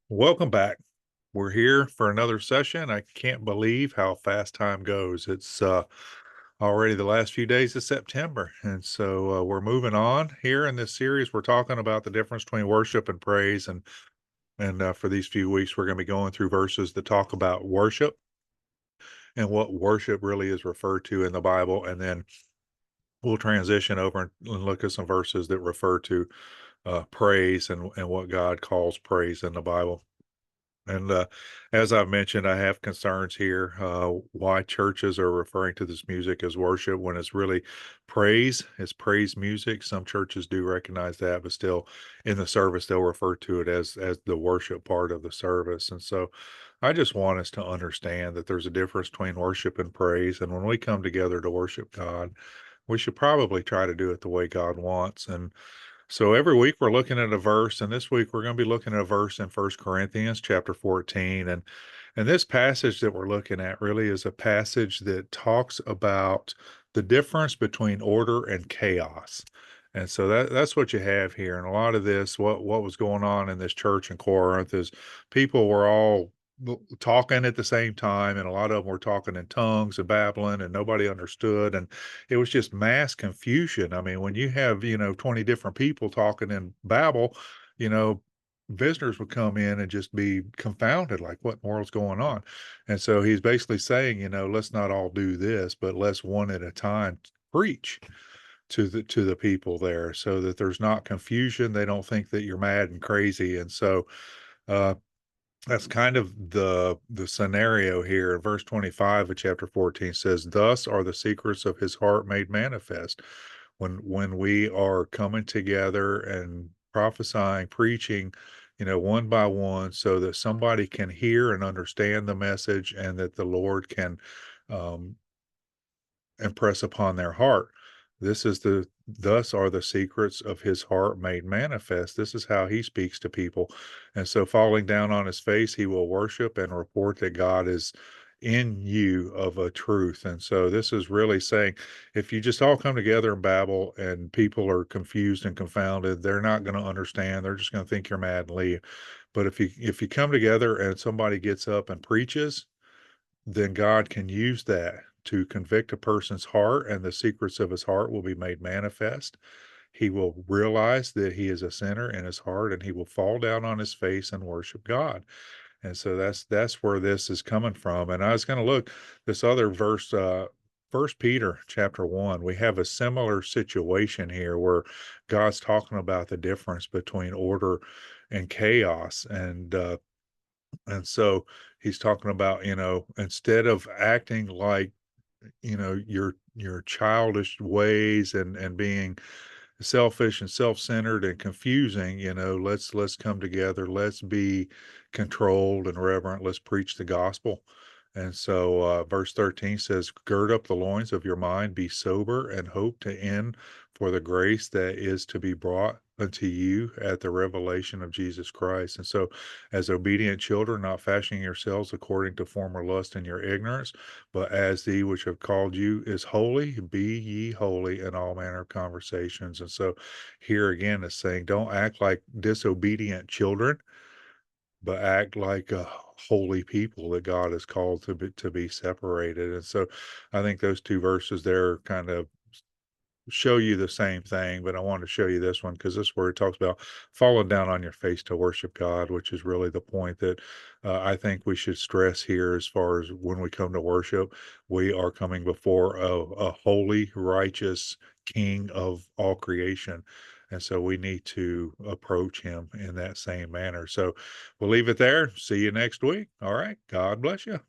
Welcome back. We're here for another session. I can't believe how fast time goes. It's already the last few days of September. And so we're moving on here in this series. We're talking about the difference between worship and praise. And for these few weeks, we're going to be going through verses that talk about worship and what worship really is referred to in the Bible. And then we'll transition over and look at some verses that refer to praise and what God calls praise in the Bible. And as I've mentioned, I have concerns here why churches are referring to this music as worship when it's really praise. It's praise music. Some churches do recognize that, but still, in the service, they'll refer to it as the worship part of the service. And so, I just want us to understand that there's a difference between worship and praise. And when we come together to worship God, we should probably try to do it the way God wants. And so every week we're looking at a verse, and this week we're going to be looking at a verse in First Corinthians chapter 14. And this passage that we're looking at really is a passage that talks about the difference between order and chaos. And so that's what you have here. And a lot of this, what was going on in this church in Corinth is people were all talking at the same time, and a lot of them were talking in tongues and babbling, and nobody understood. And it was just mass confusion. I mean, when you have, 20 different people talking in Babel, you know, visitors would come in and just be confounded, like, what in the world's going on? And so he's basically saying, let's not all do this, but let's one at a time preach to the people there so that there's not confusion. They don't think that you're mad and crazy. And so uh that's kind of the scenario here. Verse 25 of chapter 14 says, "Thus are the secrets of his heart made manifest." When we are coming together and prophesying, preaching, one by one, so that somebody can hear and understand the message, and that the Lord can um, impress upon their heart. This is thus are the secrets of his heart made manifest. This is how he speaks to people. And so falling down on his face, he will worship and report that God is in you of a truth. And so this is really saying if you just all come together and babble and people are confused and confounded, they're not going to understand. They're just going to think you're mad and leave. But if you come together and somebody gets up and preaches, then God can use that to convict a person's heart, and the secrets of his heart will be made manifest. He will realize that he is a sinner in his heart, and he will fall down on his face and worship God. And so that's where this is coming from. And I was going to look this other verse, First Peter chapter 1. We have a similar situation here where God's talking about the difference between order and chaos. And so he's talking about, instead of acting like, your childish ways and being selfish and self-centered and confusing, let's come together, let's be controlled and reverent, let's preach the gospel. And so verse 13 says, gird up the loins of your mind, be sober, and hope to end for the grace that is to be brought unto you at the revelation of Jesus Christ. And so, as obedient children, not fashioning yourselves according to former lust in your ignorance, but as the which have called you is holy, be ye holy in all manner of conversations. And so here again is saying, don't act like disobedient children, but act like a holy people that God has called to be separated. And so I think those two verses there kind of show you the same thing, but I wanted to show you this one because this is where it talks about falling down on your face to worship God, which is really the point that I think we should stress here as far as when we come to worship, we are coming before a holy, righteous King of all creation. And so we need to approach him in that same manner. So we'll leave it there. See you next week. All right. God bless you.